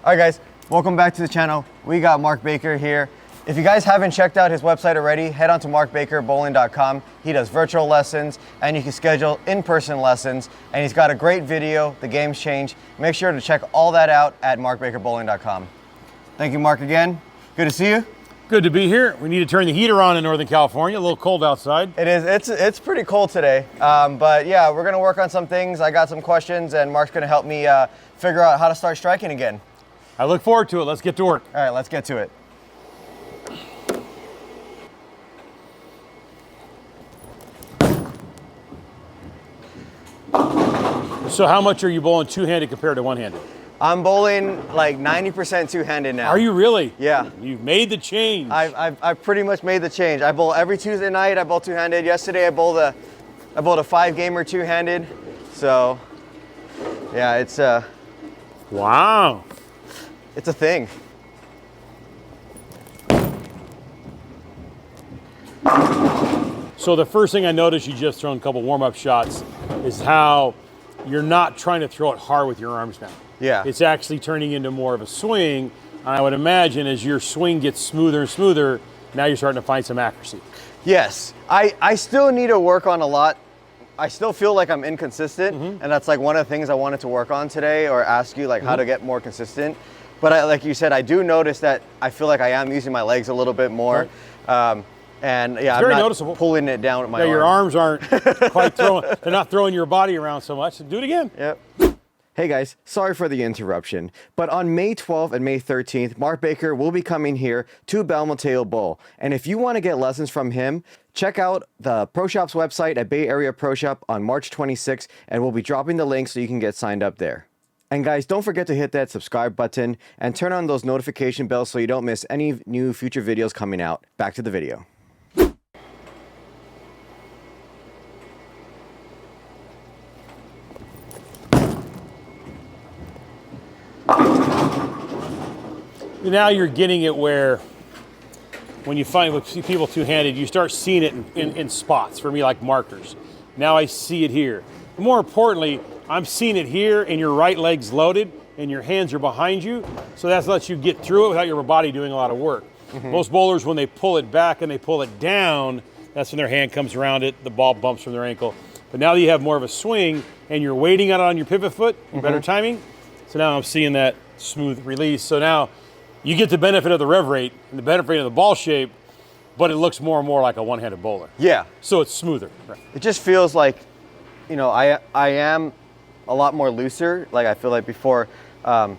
All right, guys, welcome back to the channel. We got Mark Baker here. If you guys haven't checked out his website already, head on to markbakerbowling.com. He does virtual lessons, and you can schedule in-person lessons, and he's got a great video, The Game's Change. Make sure to check all that out at markbakerbowling.com. Thank you, Mark, again. Good to see you. Good to be here. We need to turn the heater on in Northern California. A little cold outside. It is. It's pretty cold today. But yeah, we're going to work on some things. I got some questions, and Mark's going to help me figure out how to start striking again. I look forward to it. Let's get to work. All right, let's get to it. So how much are you bowling two-handed compared to one-handed? I'm bowling like 90% two-handed now. Are you really? Yeah. You've made the change. I've pretty much made the change. I bowl every Tuesday night. I bowl two-handed. Yesterday I bowled a 5-gamer two-handed. So yeah, it's wow. It's a thing. So the first thing I noticed, you just thrown a couple warm-up shots, is how you're not trying to throw it hard with your arms now. Yeah. It's actually turning into more of a swing. And I would imagine as your swing gets smoother and smoother, now you're starting to find some accuracy. Yes. I still need to work on a lot. I still feel like I'm inconsistent, and that's like one of the things I wanted to work on today, or ask you like how to get more consistent. But like you said, I do notice that I feel like I am using my legs a little bit more. Right. And yeah, I'm not noticeable. Pulling it down with my arms. Your arms aren't quite throwing, they're not throwing your body around so much. Do it again. Yep. Hey guys, sorry for the interruption, but on May 12th and May 13th, Mark Baker will be coming here to Bel Mateo Bowl. And if you want to get lessons from him, check out the Pro Shop's website at Bay Area Pro Shop on March 26th, and we'll be dropping the link so you can get signed up there. And guys, don't forget to hit that subscribe button and turn on those notification bells so you don't miss any new future videos coming out. Back to the video. Now you're getting it where when you find with people two-handed, you start seeing it in spots, for me like markers. Now I see it here. More importantly, I'm seeing it here, and your right leg's loaded and your hands are behind you, so that lets you get through it without your body doing a lot of work. Most bowlers, when they pull it back and they pull it down, that's when their hand comes around it, the ball bumps from their ankle. But now that you have more of a swing and you're waiting out on your pivot foot, better timing, so now I'm seeing that smooth release. So now you get the benefit of the rev rate and the benefit of the ball shape, but it looks more and more like a one-handed bowler. Yeah. So it's smoother. Right. It just feels like, you know, I am a lot more looser. Like I feel like before I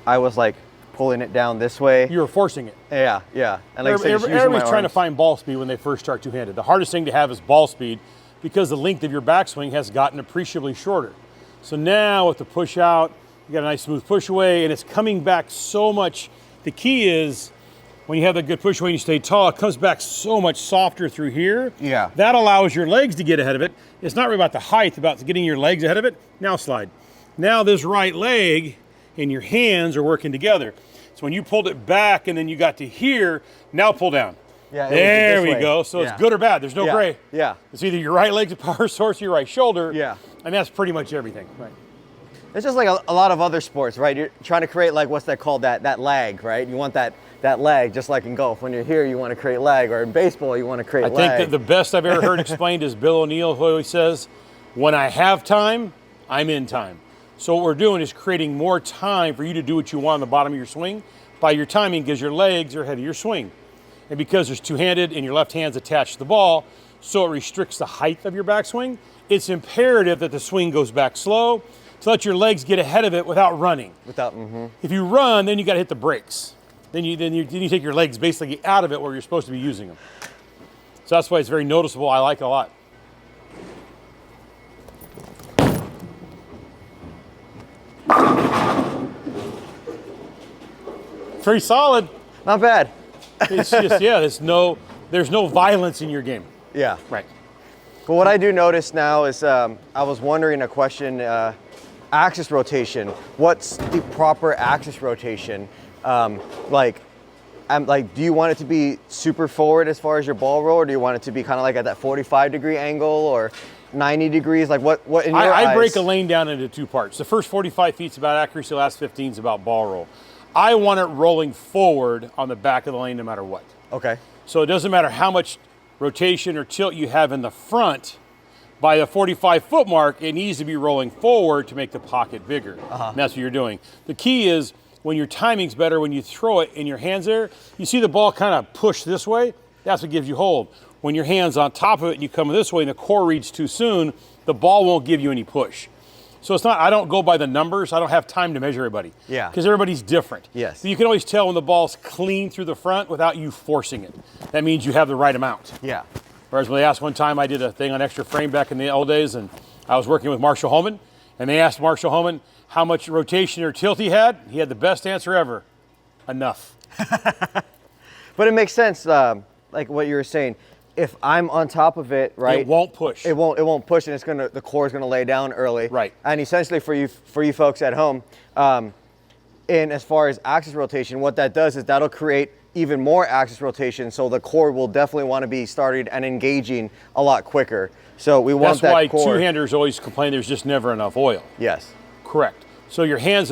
was like pulling it down this way. You were forcing it. Yeah, yeah. And like everybody's trying to find ball speed when they first start two-handed. The hardest thing to have is ball speed because the length of your backswing has gotten appreciably shorter. So now with the push out, you got a nice smooth push away, and it's coming back so much. The key is when you have that good push away and you stay tall, it comes back so much softer through here. Yeah. That allows your legs to get ahead of it. It's not really about the height, it's about getting your legs ahead of it. Now slide. Now this right leg and your hands are working together. So when you pulled it back and then you got to here, now pull down. Yeah, there we go. So it's good or bad. There's no gray. Yeah. It's either your right leg's a power source or your right shoulder. Yeah. And that's pretty much everything. Right. It's just like a lot of other sports, right? You're trying to create like, what's that called, that lag, right? You want that lag, just like in golf. When you're here, you want to create lag, or in baseball, you want to create lag. I think that the best I've ever heard explained is Bill O'Neill, who always says, when I have time, I'm in time. So what we're doing is creating more time for you to do what you want on the bottom of your swing by your timing, because your legs are ahead of your swing. And because there's two-handed and your left hand's attached to the ball, so it restricts the height of your backswing, it's imperative that the swing goes back slow to let your legs get ahead of it without running. If you run, then you got to hit the brakes. Then you take your legs basically out of it where you're supposed to be using them. So that's why it's very noticeable. I like it a lot. Very solid. Not bad. It's just, yeah, there's no violence in your game. Yeah. Right. But what I do notice now is I was wondering a question, axis rotation. What's the proper axis rotation? Do you want it to be super forward as far as your ball roll, or do you want it to be kind of like at that 45-degree angle or 90 degrees? Like what in your eyes? I break a lane down into two parts. The first 45 feet is about accuracy, the last 15 is about ball roll. I want it rolling forward on the back of the lane no matter what. Okay. So it doesn't matter how much rotation or tilt you have in the front, by the 45-foot mark, it needs to be rolling forward to make the pocket bigger. And that's what you're doing. The key is when your timing's better, when you throw it in your hands there, you see the ball kind of push this way, that's what gives you hold. When your hand's on top of it and you come this way and the core reads too soon, the ball won't give you any push. So it's not, I don't go by the numbers. I don't have time to measure everybody. Yeah. Because everybody's different. Yes. So you can always tell when the ball's clean through the front without you forcing it. That means you have the right amount. Yeah. Whereas when they asked one time, I did a thing on extra frame back in the old days, and I was working with Marshall Homan, and they asked Marshall Homan how much rotation or tilt he had. He had the best answer ever: enough. But it makes sense, like what you were saying. If I'm on top of it, right? It won't push. It won't push, and the core is gonna lay down early. Right. And essentially for you folks at home, in as far as axis rotation, what that does is that'll create even more axis rotation, so the core will definitely want to be started and engaging a lot quicker. So we want that core. That's why two-handers always complain there's just never enough oil. Yes. Correct. So your hands,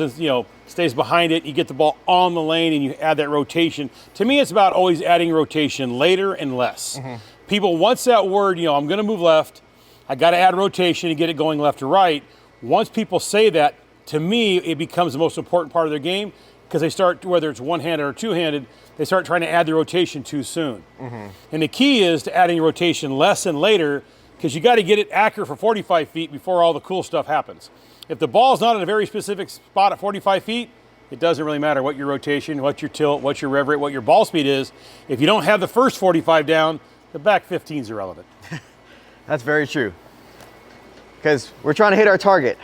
stays behind it. You get the ball on the lane, and you add that rotation. To me, it's about always adding rotation later and less. People, once that word, I'm going to move left, I got to add rotation to get it going left to right. Once people say that, to me, it becomes the most important part of their game, because they start, whether it's one-handed or two-handed, they start trying to add the rotation too soon. And the key is to adding rotation less and later, because you got to get it accurate for 45 feet before all the cool stuff happens. If the ball's not in a very specific spot at 45 feet, it doesn't really matter what your rotation, what your tilt, what your rev rate, what your ball speed is. If you don't have the first 45 down, the back 15 is irrelevant. That's very true. Because we're trying to hit our target.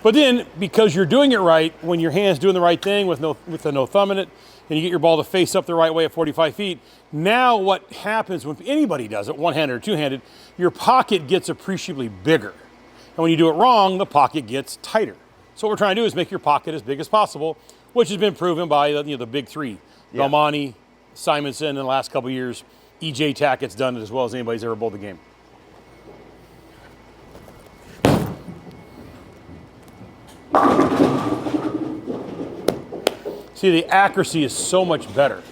But then, because you're doing it right, when your hand's doing the right thing with the no thumb in it, and you get your ball to face up the right way at 45 feet, now what happens when anybody does it, one-handed or two-handed, your pocket gets appreciably bigger. And when you do it wrong, the pocket gets tighter. So what we're trying to do is make your pocket as big as possible, which has been proven by the big three. Yeah. Belmonte, Simonson in the last couple of years. E.J. Tackett's done it as well as anybody's ever bowled the game. See, the accuracy is so much better.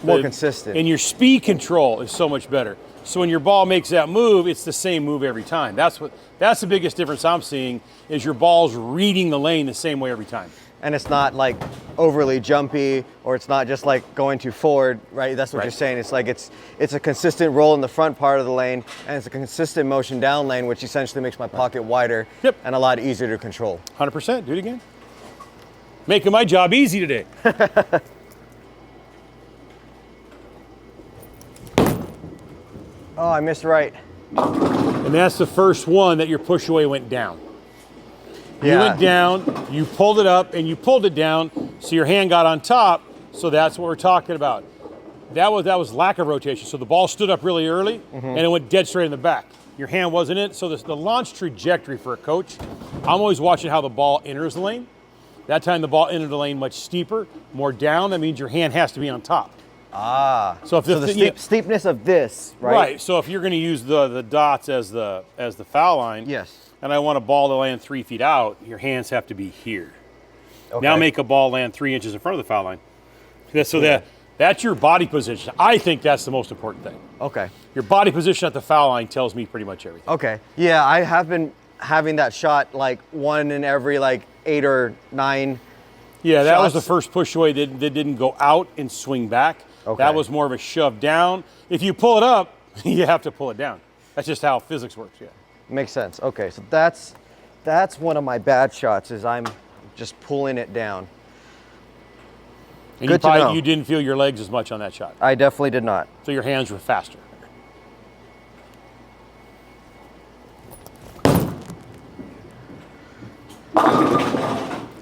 More consistent. And your speed control is so much better. So when your ball makes that move, it's the same move every time. That's the biggest difference I'm seeing, is your ball's reading the lane the same way every time. And it's not like overly jumpy, or it's not just like going too forward, right? That's what Right. you're saying. It's like it's a consistent roll in the front part of the lane, and it's a consistent motion down lane, which essentially makes my pocket wider and a lot easier to control. 100%. Do it again. Making my job easy today. Oh, I missed right. And that's the first one that your push away went down. You Yeah. went down, you pulled it up, and you pulled it down, so your hand got on top, so that's what we're talking about. That was lack of rotation. So the ball stood up really early, and it went dead straight in the back. Your hand wasn't in it, so the launch trajectory for a coach, I'm always watching how the ball enters the lane. That time the ball entered the lane much steeper, more down, that means your hand has to be on top. Ah. So if the steepness of this, right? Right. So if you're going to use the dots as the foul line, Yes. and I want a ball to land 3 feet out, your hands have to be here. Okay. Now make a ball land 3 inches in front of the foul line. That's your body position. I think that's the most important thing. Okay. Your body position at the foul line tells me pretty much everything. Okay. Yeah, I have been having that shot like one in every like 8 or 9. Yeah, that was the shots. first push away that didn't go out and swing back. Okay. That was more of a shove down. If you pull it up, you have to pull it down. That's just how physics works, yeah. Makes sense. Okay, so that's one of my bad shots, is I'm just pulling it down. And Good to know. you didn't feel your legs as much on that shot. I definitely did not. So your hands were faster.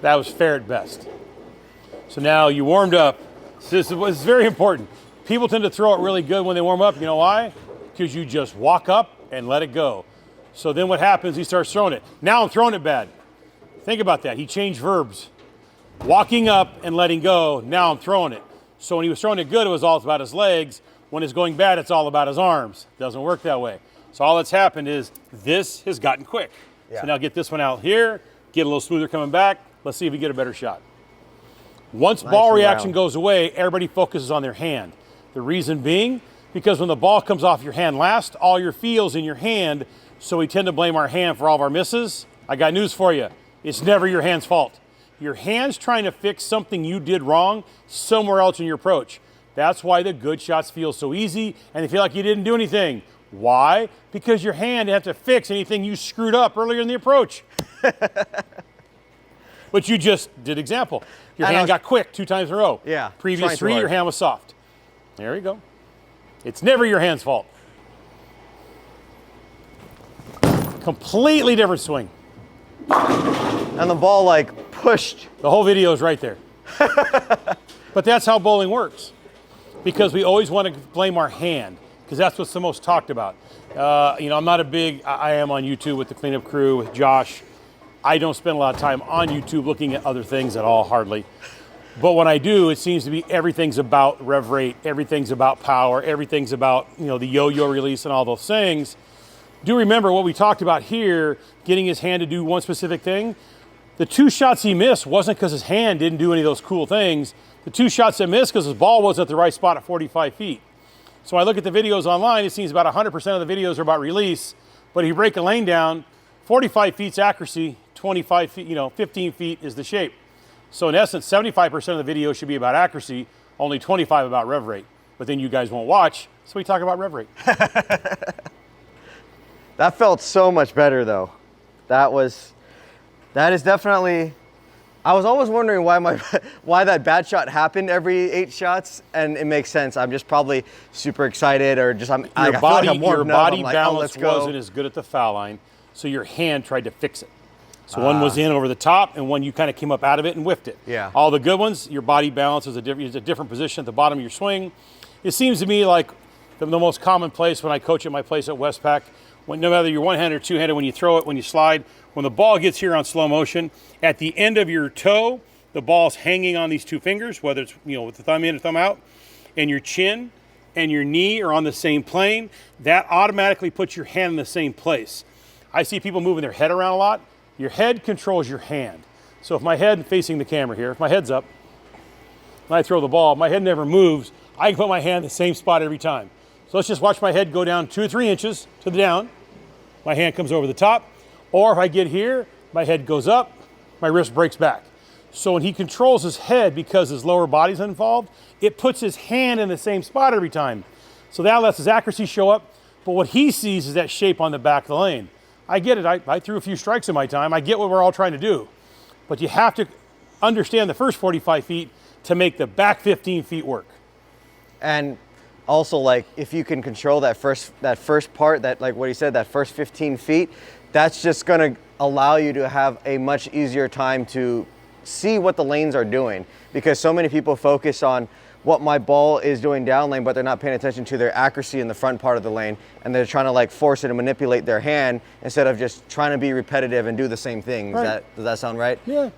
That was fair at best. So now you warmed up. This is very important. People tend to throw it really good when they warm up. You know why? Because you just walk up and let it go. So then what happens, he starts throwing it. Now I'm throwing it bad. Think about that. He changed verbs. Walking up and letting go, now I'm throwing it. So when he was throwing it good, it was all about his legs. When it's going bad, it's all about his arms. Doesn't work that way. So all that's happened is this has gotten quick. Yeah. So now get this one out here, get a little smoother coming back. Let's see if we get a better shot. Once Nice ball and reaction round. goes away, everybody focuses on their hand. The reason being, because when the ball comes off your hand last, all your feel's in your hand, so we tend to blame our hand for all of our misses. I got news for you. It's never your hand's fault. Your hand's trying to fix something you did wrong somewhere else in your approach. That's why the good shots feel so easy and they feel like you didn't do anything. Why? Because your hand didn't have to fix anything you screwed up earlier in the approach. But you just did example. Your hand got quick 2 times in a row. Yeah. Previous 3, your hand was soft. There you go. It's never your hand's fault. Completely different swing. And the ball like pushed. The whole video is right there. But that's how bowling works. Because we always want to blame our hand, because that's what's the most talked about. I'm not a big, I am on YouTube with the cleanup crew, with Josh. I don't spend a lot of time on YouTube looking at other things at all, hardly. But when I do, it seems to be everything's about rev rate, everything's about power, everything's about the yo-yo release and all those things. Do remember what we talked about here, getting his hand to do one specific thing. The 2 shots he missed wasn't because his hand didn't do any of those cool things. The 2 shots that missed because his ball wasn't at the right spot at 45 feet. So when I look at the videos online, it seems about 100% of the videos are about release, but if you break a lane down, 45 feet's accuracy, 25 feet, 15 feet is the shape. So in essence, 75% of the video should be about accuracy, only 25 about rev rate. But then you guys won't watch, so we talk about rev rate. That felt so much better though. That is definitely, I was always wondering why that bad shot happened every 8 shots, and it makes sense. I'm just probably super excited, or just Your body balance wasn't as good at the foul line, so your hand tried to fix it. So one was in over the top, and one you kind of came up out of it and whiffed it. Yeah. All the good ones, your body balance is a different position at the bottom of your swing. It seems to me like the most common place when I coach at my place at Westpac, no matter you're one-handed or two-handed, when you throw it, when you slide, when the ball gets here on slow motion, at the end of your toe, the ball's hanging on these 2 fingers, whether it's with the thumb in or thumb out, and your chin and your knee are on the same plane. That automatically puts your hand in the same place. I see people moving their head around a lot. Your head controls your hand. So if my head facing the camera here, if my head's up, and I throw the ball, my head never moves. I can put my hand in the same spot every time. So let's just watch my head go down 2 or 3 inches to the down. My hand comes over the top. Or if I get here, my head goes up, my wrist breaks back. So when he controls his head because his lower body's involved, it puts his hand in the same spot every time. So that lets his accuracy show up. But what he sees is that shape on the back of the lane. I get it. I threw a few strikes in my time. I get what we're all trying to do. But you have to understand the first 45 feet to make the back 15 feet work. And also, like, if you can control that first part, that, like what he said, that first 15 feet, that's just going to allow you to have a much easier time to see what the lanes are doing, because so many people focus on what my ball is doing down lane, but they're not paying attention to their accuracy in the front part of the lane, and they're trying to like force it and manipulate their hand instead of just trying to be repetitive and do the same thing. Right. Does that sound right? Yeah.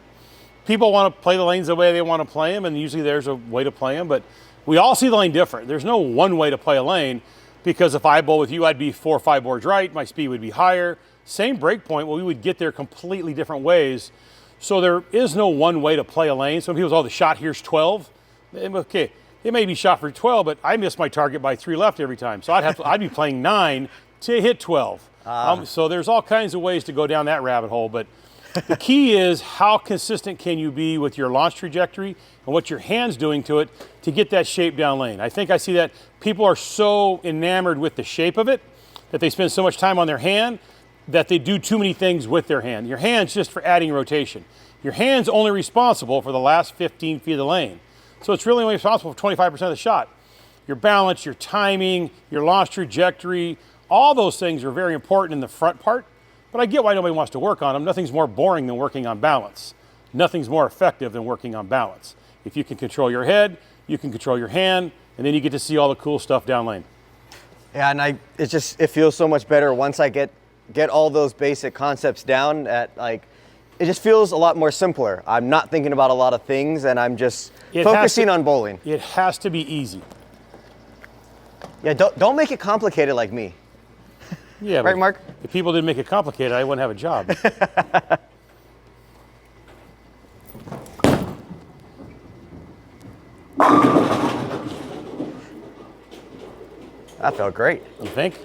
People want to play the lanes the way they want to play them, and usually there's a way to play them, but we all see the lane different. There's no one way to play a lane, because if I bowl with you, I'd be 4 or 5 boards right, my speed would be higher. Same break point, well, we would get there completely different ways. So there is no one way to play a lane. Some people say, oh, the shot here's 12. Okay, it may be shot for 12, but I miss my target by 3 left every time. So I'd be playing 9 to hit 12. So there's all kinds of ways to go down that rabbit hole, but the key is how consistent can you be with your launch trajectory and what your hand's doing to it to get that shape down lane. I think I see that people are so enamored with the shape of it that they spend so much time on their hand that they do too many things with their hand. Your hand's just for adding rotation. Your hand's only responsible for the last 15 feet of the lane. So it's really only responsible for 25% of the shot. Your balance, your timing, your launch trajectory, all those things are very important in the front part, but I get why nobody wants to work on them. Nothing's more boring than working on balance. Nothing's more effective than working on balance. If you can control your head, you can control your hand, and then you get to see all the cool stuff down lane. Yeah, and it feels so much better once I get all those basic concepts down. It just feels a lot more simpler. I'm not thinking about a lot of things, and I'm just focusing on bowling. It has to be easy. Yeah, don't make it complicated like me. Yeah, right, Mark? If people didn't make it complicated, I wouldn't have a job. That felt great. You think?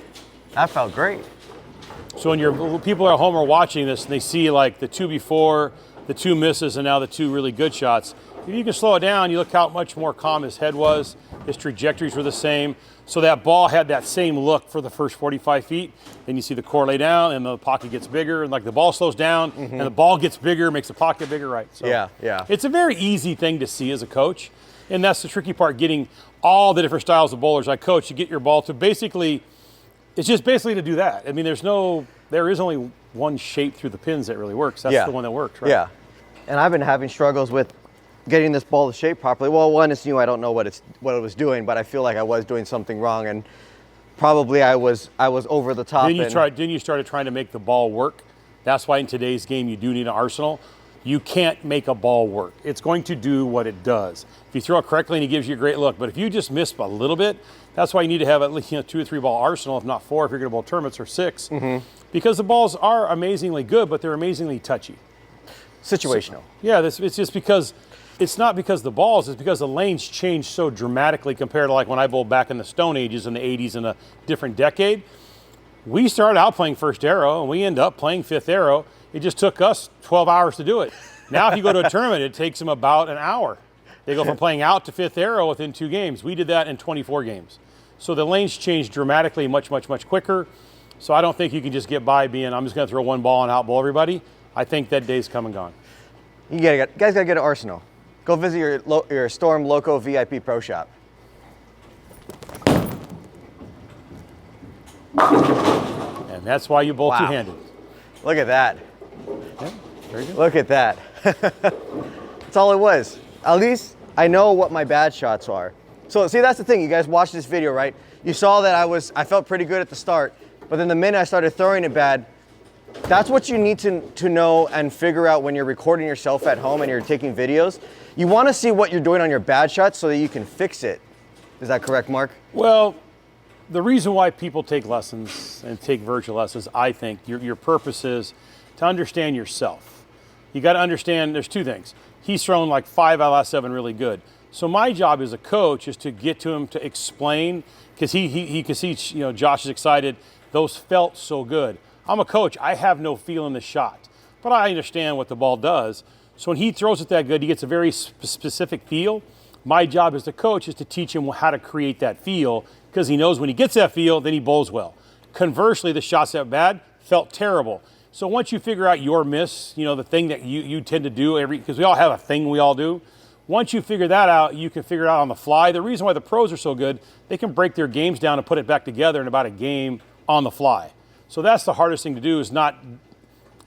That felt great. So when your people at home are watching this and they see like the 2 before, the 2 misses, and now the 2 really good shots, if you can slow it down, you look how much more calm his head was. His trajectories were the same. So that ball had that same look for the first 45 feet. Then you see the core lay down and the pocket gets bigger, and like the ball slows down and the ball gets bigger, makes the pocket bigger, right? So Yeah. it's a very easy thing to see as a coach. And that's the tricky part, getting all the different styles of bowlers I coach to get your ball to basically, it's just basically to do that. I mean, there is only one shape through the pins that really works. That's the one that works, right? Yeah. And I've been having struggles with getting this ball to shape properly. Well, one, it's new. I don't know what it was doing, but I feel like I was doing something wrong, and probably I was over the top. Then you started trying to make the ball work. That's why in today's game you do need an arsenal. You can't make a ball work. It's going to do what it does. If you throw it correctly and he gives you a great look, but if you just miss a little bit, that's why you need to have at least 2 or 3 ball arsenal, if not 4 if you're going to bowl tournaments, or 6, because the balls are amazingly good, but they're amazingly touchy. Situational. Yeah, it's just because it's not because the balls, it's because the lanes changed so dramatically compared to like when I bowled back in the Stone Ages in the 80s in a different decade. We started out playing first arrow and we end up playing fifth arrow. It just took us 12 hours to do it. Now if you go to a tournament, it takes them about an hour. They go from playing out to fifth arrow within 2 games. We did that in 24 games. So the lanes changed dramatically much quicker. So I don't think you can just get by being, I'm just going to throw 1 ball and outbowl everybody. I think that day's come and gone. You guys got to get an arsenal. Go visit your Storm Loco VIP Pro Shop. And that's why you bowl two-handed. Look at that. Yeah, very good. Look at that. That's all it was. At least I know what my bad shots are. So see, that's the thing. You guys watched this video, right? You saw that I felt pretty good at the start, but then the minute I started throwing it bad, that's what you need to know and figure out when you're recording yourself at home and you're taking videos. You want to see what you're doing on your bad shots so that you can fix it. Is that correct, Mark? Well, the reason why people take lessons and take virtual lessons, I think, your purpose is to understand yourself. You got to understand there's 2 things. He's thrown like 5 out of the last 7 really good. So my job as a coach is to get to him to explain, because he can see, Josh is excited. Those felt so good. I'm a coach. I have no feel in the shot, but I understand what the ball does. So when he throws it that good, he gets a very specific feel. My job as the coach is to teach him how to create that feel, because he knows when he gets that feel, then he bowls well. Conversely, the shots that bad felt terrible. So once you figure out your miss, the thing that you tend to do because we all have a thing we all do. Once you figure that out, you can figure it out on the fly. The reason why the pros are so good, they can break their games down and put it back together in about a game on the fly. So that's the hardest thing to do, is not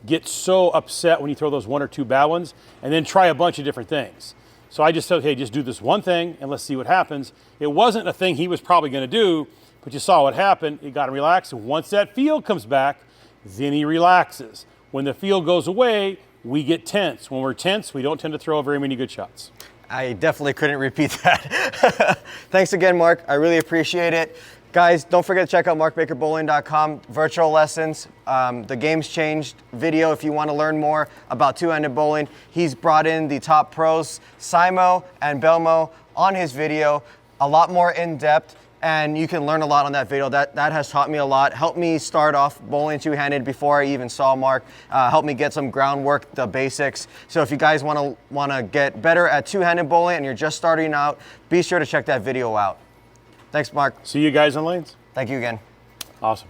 get so upset when you throw those 1 or 2 bad ones and then try a bunch of different things. So I just said, hey, just do this one thing and let's see what happens. It wasn't a thing he was probably going to do, but you saw what happened. It got him relaxed. And once that feel comes back, then he relaxes. When the feel goes away, we get tense. When we're tense, we don't tend to throw very many good shots. I definitely couldn't repeat that. Thanks again, Mark. I really appreciate it. Guys, don't forget to check out markbakerbowling.com, virtual lessons, the Game's Changed video if you want to learn more about two-handed bowling. He's brought in the top pros, Simo and Belmo, on his video, a lot more in-depth, and you can learn a lot on that video. That has taught me a lot, helped me start off bowling two-handed before I even saw Mark, helped me get some groundwork, the basics. So if you guys want to get better at two-handed bowling and you're just starting out, be sure to check that video out. Thanks, Mark. See you guys on lanes. Thank you again. Awesome.